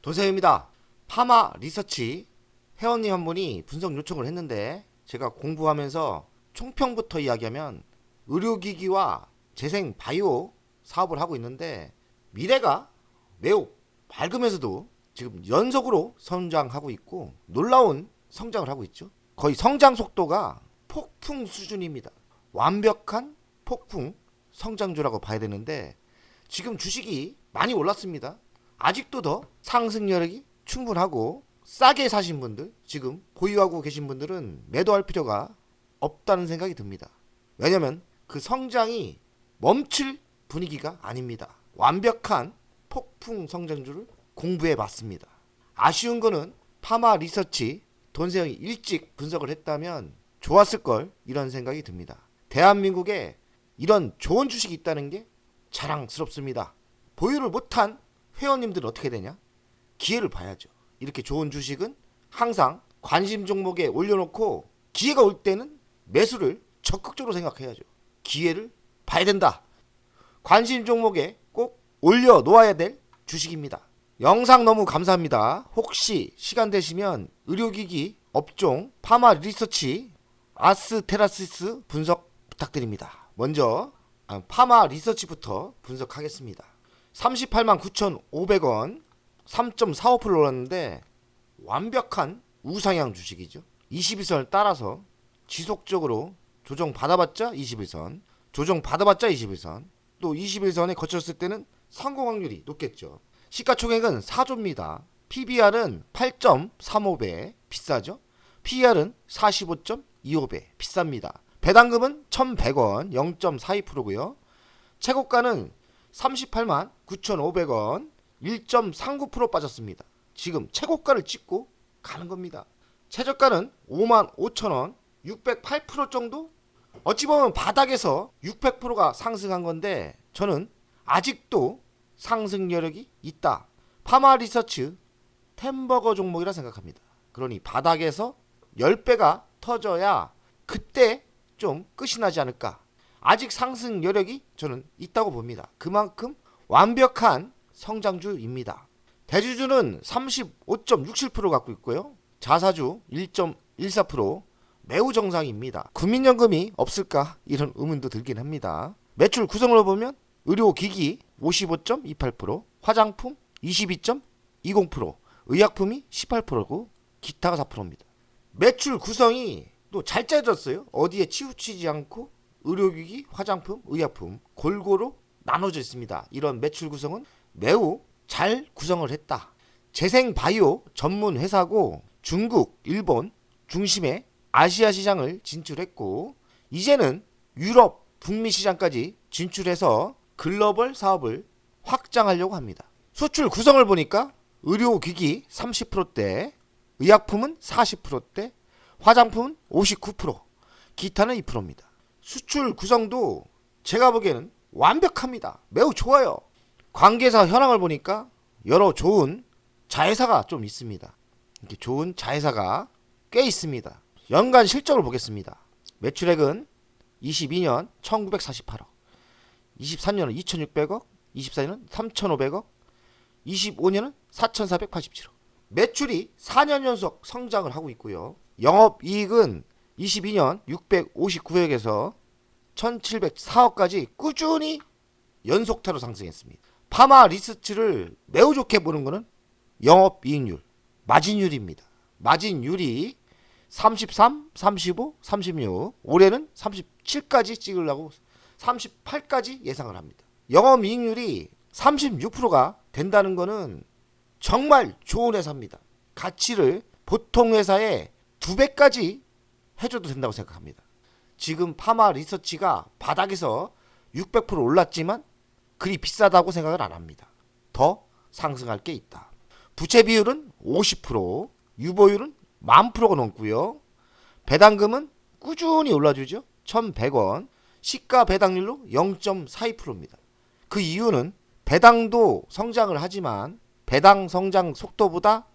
도세입니다. 파마 리서치 회원님 한 분이 분석 요청을 했는데 제가 공부하면서 총평부터 이야기하면 의료기기와 재생 바이오 사업을 하고 있는데 미래가 매우 밝으면서도 지금 연속으로 성장하고 있고 놀라운 성장을 하고 있죠. 거의 성장 속도가 폭풍 수준입니다. 완벽한 폭풍 성장주라고 봐야 되는데 지금 주식이 많이 올랐습니다. 아직도 더 상승 여력이 충분하고 싸게 사신 분들, 지금 보유하고 계신 분들은 매도할 필요가 없다는 생각이 듭니다. 왜냐면 그 성장이 멈출 분위기가 아닙니다. 완벽한 폭풍 성장주를 공부해 봤습니다. 아쉬운 거는 파마 리서치 돈세형이 일찍 분석을 했다면 좋았을 걸 이런 생각이 듭니다. 대한민국에 이런 좋은 주식이 있다는 게 자랑스럽습니다. 보유를 못한 회원님들은 어떻게 되냐? 기회를 봐야죠. 이렇게 좋은 주식은 항상 관심 종목에 올려놓고 기회가 올 때는 매수를 적극적으로 생각해야죠. 기회를 봐야 된다. 관심 종목에 꼭 올려놓아야 될 주식입니다. 영상 너무 감사합니다. 혹시 시간 되시면 의료기기 업종 파마 리서치 아스테라시스 분석 부탁드립니다. 먼저 파마 리서치부터 분석하겠습니다. 38만 9,500원 3.45% 올랐는데 완벽한 우상향 주식이죠. 21선을 따라서 지속적으로 조정 받아봤자 21선, 조정 받아봤자 21선, 또 21선에 거쳤을 때는 성공 확률이 높겠죠. 시가총액은 4조입니다. PBR은 8.35배 비싸죠. PER은 45.25배 비쌉니다. 배당금은 1,100원 0.42%고요. 최고가는 38만 9,500원 1.39% 빠졌습니다. 지금 최고가를 찍고 가는 겁니다. 최저가는 5만 5천원 608% 정도? 어찌 보면 바닥에서 600%가 상승한 건데 저는 아직도 상승 여력이 있다. 파마 리서치 템버거 종목이라 생각합니다. 그러니 바닥에서 10배가 터져야 그때 좀 끝이 나지 않을까. 아직 상승 여력이 저는 있다고 봅니다. 그만큼 완벽한 성장주입니다. 대주주는 35.67% 갖고 있고요. 자사주 1.14% 매우 정상입니다. 국민연금이 없을까 이런 의문도 들긴 합니다. 매출 구성을 보면 의료기기 55.28%, 화장품 22.20%, 의약품이 18%고 기타가 4%입니다. 매출 구성이 또 잘 짜졌어요. 어디에 치우치지 않고 의료기기, 화장품, 의약품 골고루 나눠져 있습니다. 이런 매출 구성은 매우 잘 구성을 했다. 재생바이오 전문 회사고 중국, 일본 중심의 아시아 시장을 진출했고 이제는 유럽, 북미 시장까지 진출해서 글로벌 사업을 확장하려고 합니다. 수출 구성을 보니까 의료기기 30%대, 의약품은 40%대, 화장품은 59%, 기타는 2%입니다. 수출 구성도 제가 보기에는 완벽합니다. 매우 좋아요. 관계사 현황을 보니까 여러 좋은 자회사가 좀 있습니다. 이렇게 좋은 자회사가 꽤 있습니다. 연간 실적을 보겠습니다. 매출액은 22년 1948억, 23년은 2600억, 24년은 3500억, 25년은 4487억. 매출이 4년 연속 성장을 하고 있고요. 영업이익은 22년 659억에서 1704억까지 꾸준히 연속타로 상승했습니다. 파마 리서치를 매우 좋게 보는 것은 영업이익률, 마진율입니다. 마진율이 33, 35, 36, 올해는 37까지 찍으려고 38까지 예상을 합니다. 영업이익률이 36%가 된다는 것은 정말 좋은 회사입니다. 가치를 보통 회사의 2배까지 해줘도 된다고 생각합니다. 지금 파마 리서치가 바닥에서 600% 올랐지만 그리 비싸다고 생각을 안 합니다. 더 상승할 게 있다. 부채 비율은 50%, 유보율은 10,000%가 넘고요. 배당금은 꾸준히 올라주죠. 1,100원, 시가 배당률로 0.42%입니다. 그 이유는 배당도 성장을 하지만 배당 성장 속도보다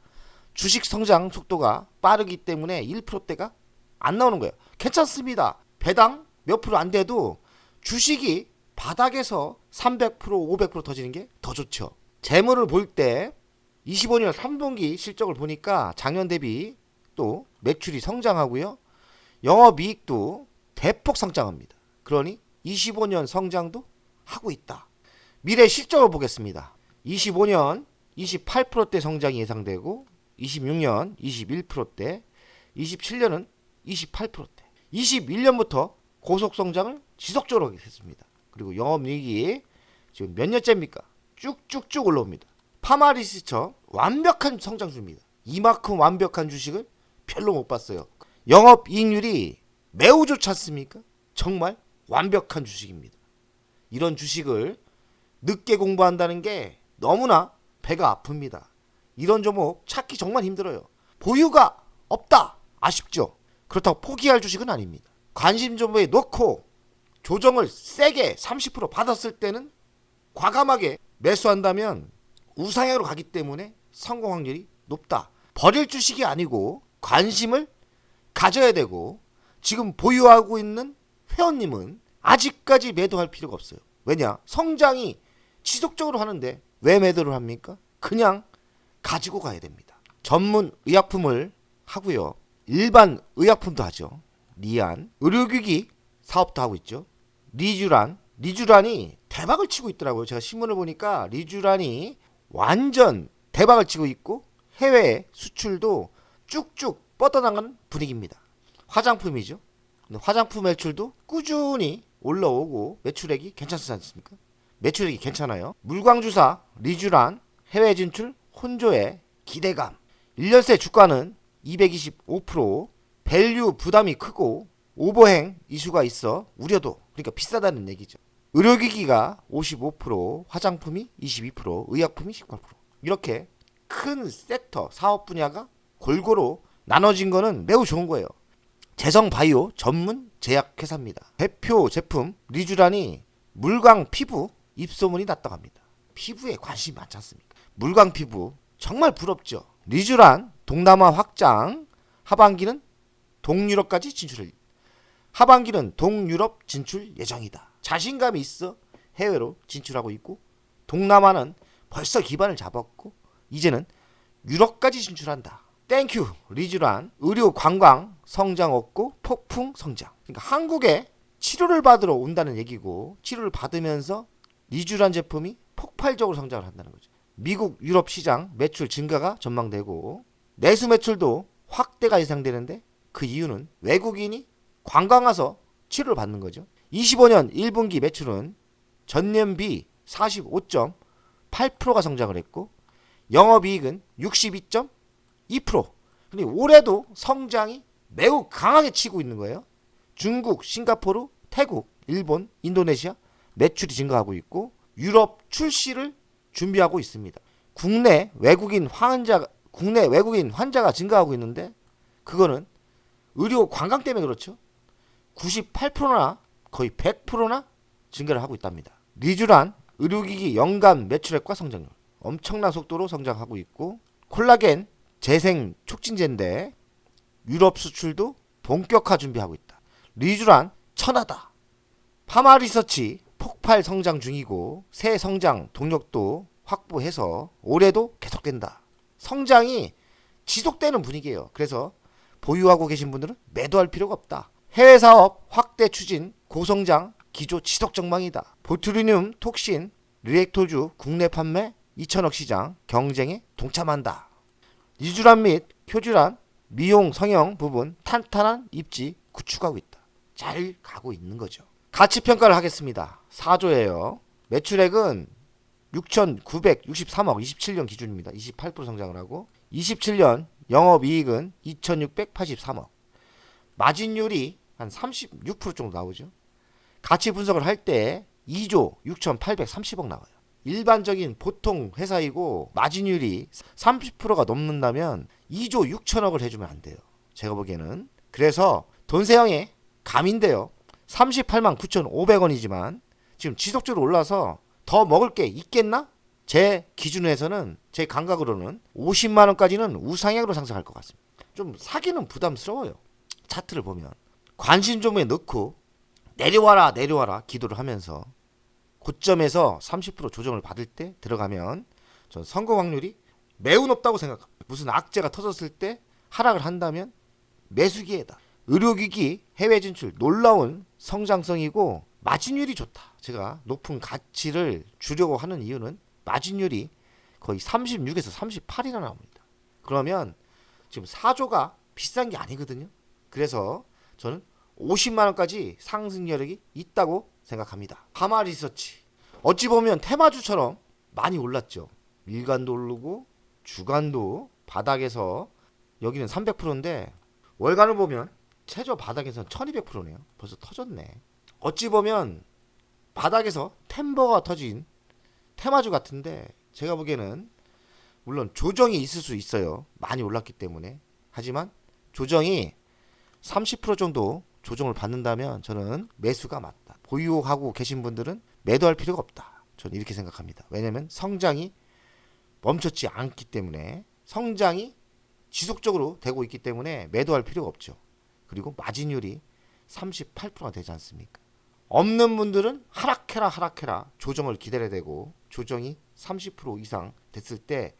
주식 성장 속도가 빠르기 때문에 1%대가 안 나오는 거예요. 괜찮습니다. 배당 몇 프로 안 돼도 주식이 바닥에서 300%, 500% 터지는 게 더 좋죠. 재물을 볼 때 25년 3분기 실적을 보니까 작년 대비 또 매출이 성장하고요. 영업이익도 대폭 성장합니다. 그러니 25년 성장도 하고 있다. 미래 실적을 보겠습니다. 25년 28%대 성장이 예상되고 26년 21%대, 27년은 28%대. 21년부터 고속 성장을 지속적으로 하겠습니다. 그리고 영업이익이 지금 몇 년째입니까? 쭉쭉쭉 올라옵니다. 파마리서치 완벽한 성장주입니다. 이만큼 완벽한 주식을 별로 못 봤어요. 영업이익률이 매우 좋지 않습니까? 정말 완벽한 주식입니다. 이런 주식을 늦게 공부한다는 게 너무나 배가 아픕니다. 이런 종목 찾기 정말 힘들어요. 보유가 없다. 아쉽죠? 그렇다고 포기할 주식은 아닙니다. 관심 종목에 넣고 조정을 세게 30% 받았을 때는 과감하게 매수한다면 우상향으로 가기 때문에 성공 확률이 높다. 버릴 주식이 아니고 관심을 가져야 되고, 지금 보유하고 있는 회원님은 아직까지 매도할 필요가 없어요. 왜냐? 성장이 지속적으로 하는데 왜 매도를 합니까? 그냥 가지고 가야 됩니다. 전문 의약품을 하고요. 일반 의약품도 하죠. 리안, 의료기기 사업도 하고 있죠. 리쥬란이 대박을 치고 있더라고요. 제가 신문을 보니까 리쥬란이 완전 대박을 치고 있고 해외 수출도 쭉쭉 뻗어나가는 분위기입니다. 화장품이죠. 근데 화장품 매출도 꾸준히 올라오고 매출액이 괜찮지 않습니까? 매출액이 괜찮아요. 물광주사 리쥬란 해외 진출 혼조의 기대감. 1년 새 주가는 225%, 밸류 부담이 크고 오버행 이슈가 있어 우려도, 그러니까 비싸다는 얘기죠. 의료기기가 55%, 화장품이 22%, 의약품이 18%. 이렇게 큰 섹터 사업 분야가 골고루 나눠진 거는 매우 좋은 거예요. 재성바이오 전문 제약회사입니다. 대표 제품 리쥬란이 물광 피부 입소문이 났다고 합니다. 피부에 관심이 많지 않습니까? 물광 피부 정말 부럽죠. 리쥬란 동남아 확장, 하반기는 동유럽 진출 예정이다. 자신감이 있어 해외로 진출하고 있고, 동남아는 벌써 기반을 잡았고 이제는 유럽까지 진출한다. 땡큐 리쥬란. 의료 관광 성장 없고 폭풍 성장. 그러니까 한국에 치료를 받으러 온다는 얘기고, 치료를 받으면서 리쥬란 제품이 폭발적으로 성장을 한다는 거죠. 미국 유럽 시장 매출 증가가 전망되고 내수 매출도 확대가 예상되는데, 그 이유는 외국인이 관광 와서 치료를 받는 거죠. 25년 1분기 매출은 전년비 45.8%가 성장을 했고 영업이익은 62.2%. 근데 올해도 성장이 매우 강하게 치고 있는 거예요. 중국, 싱가포르, 태국, 일본, 인도네시아 매출이 증가하고 있고 유럽 출시를 준비하고 있습니다. 국내 외국인 환자가 증가하고 있는데 그거는 의료 관광 때문에 그렇죠. 98%나 거의 100%나 증가를 하고 있답니다. 리쥬란 의료기기 연간 매출액과 성장률 엄청난 속도로 성장하고 있고, 콜라겐 재생 촉진제인데 유럽 수출도 본격화 준비하고 있다. 리쥬란 천하다. 파마리서치 폭발 성장 중이고 새 성장 동력도 확보해서 올해도 계속된다. 성장이 지속되는 분위기예요. 그래서 보유하고 계신 분들은 매도할 필요가 없다. 해외 사업 확대 추진, 고성장, 기조 지속 전망이다. 보tulium 톡신, 리액토주 국내 판매 2천억 시장 경쟁에 동참한다. 리쥬란 및 표쥬란 미용 성형 부분 탄탄한 입지 구축하고 있다. 잘 가고 있는 거죠. 가치 평가를 하겠습니다. 4조예요. 매출액은 6,963억 27년 기준입니다. 28% 성장을 하고 27년 영업이익은 2,683억. 마진율이 한 36% 정도 나오죠. 가치 분석을 할 때 2조 6,830억 나와요. 일반적인 보통 회사이고 마진율이 30%가 넘는다면 2조 6천억을 해주면 안 돼요. 제가 보기에는. 그래서 돈세형의 감인데요. 38만 9,500원이지만 지금 지속적으로 올라서 더 먹을 게 있겠나? 제 기준에서는, 제 감각으로는 50만원까지는 우상향으로 상승할 것 같습니다. 좀 사기는 부담스러워요. 차트를 보면. 관심 종목에 넣고 내려와라 기도를 하면서 고점에서 30% 조정을 받을 때 들어가면 전 성공 확률이 매우 높다고 생각합니다. 무슨 악재가 터졌을 때 하락을 한다면 매수기에다. 의료기기 해외 진출 놀라운 성장성이고 마진율이 좋다. 제가 높은 가치를 주려고 하는 이유는 마진율이 거의 36에서 38이나 나옵니다. 그러면 지금 4조가 비싼 게 아니거든요. 그래서 저는 50만 원까지 상승 여력이 있다고 생각합니다. 파마 리서치 어찌 보면 테마주처럼 많이 올랐죠. 일간도 오르고 주간도 바닥에서 여기는 300%인데 월간을 보면 최저 바닥에서는 1200%네요. 벌써 터졌네. 어찌 보면 바닥에서 템버가 터진 테마주 같은데 제가 보기에는 물론 조정이 있을 수 있어요. 많이 올랐기 때문에. 하지만 조정이 30% 정도 조정을 받는다면 저는 매수가 맞다. 보유하고 계신 분들은 매도할 필요가 없다. 저는 이렇게 생각합니다. 왜냐하면 성장이 멈췄지 않기 때문에 성장이 지속적으로 되고 있기 때문에 매도할 필요가 없죠. 그리고 마진율이 38%가 되지 않습니까? 없는 분들은 하락해라 조정을 기다려야 되고 조정이 30% 이상 됐을 때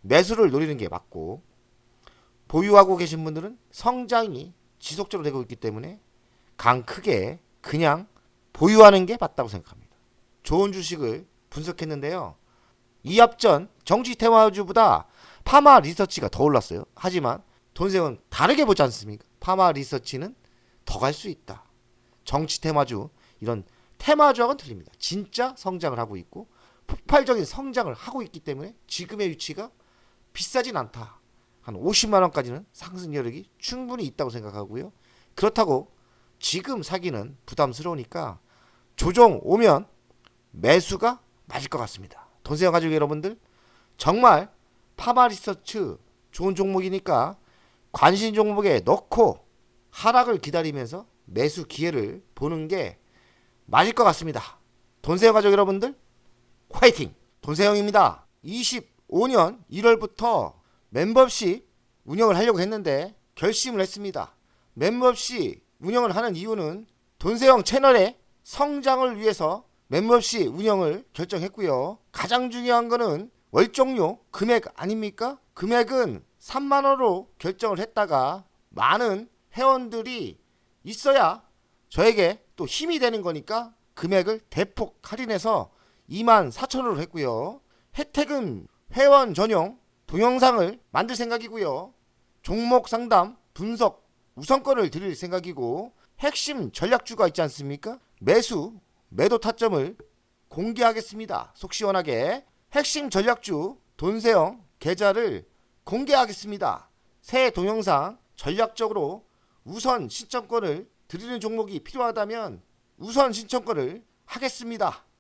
매수를 노리는 게 맞고 보유하고 계신 분들은 성장이 지속적으로 되고 있기 때문에 강 크게 그냥 보유하는 게 맞다고 생각합니다. 좋은 주식을 분석했는데요. 이합전 정치 테마주보다 파마 리서치가 더 올랐어요. 하지만 돈세은 다르게 보지 않습니까? 파마 리서치는 더 갈 수 있다. 정치 테마주 이런 테마주하고는 틀립니다. 진짜 성장을 하고 있고 폭발적인 성장을 하고 있기 때문에 지금의 위치가 비싸진 않다. 한 50만 원까지는 상승 여력이 충분히 있다고 생각하고요. 그렇다고 지금 사기는 부담스러우니까 조정 오면 매수가 맞을 것 같습니다. 돈세영 가족 여러분들 정말 파마 리서치 좋은 종목이니까 관심 종목에 넣고 하락을 기다리면서 매수 기회를 보는 게 맞을 것 같습니다. 돈세영 가족 여러분들 화이팅! 돈세영입니다. 25년 1월부터 멤버십 운영을 하려고 했는데 결심을 했습니다. 멤버십 운영을 하는 이유는 돈세영 채널의 성장을 위해서 멤버십 운영을 결정했고요. 가장 중요한 거는 월정료 금액 아닙니까? 금액은 3만원으로 결정을 했다가 많은 회원들이 있어야 저에게 또 힘이 되는 거니까 금액을 대폭 할인해서 24,000원으로 했고요. 혜택은 회원 전용 동영상을 만들 생각이고요. 종목 상담 분석 우선권을 드릴 생각이고 핵심 전략주가 있지 않습니까? 매수 매도 타점을 공개하겠습니다. 속 시원하게 핵심 전략주 돈세영 계좌를 공개하겠습니다. 새 동영상 전략적으로 우선 신청권을 드리는 종목이 필요하다면 우선 신청권을 하겠습니다.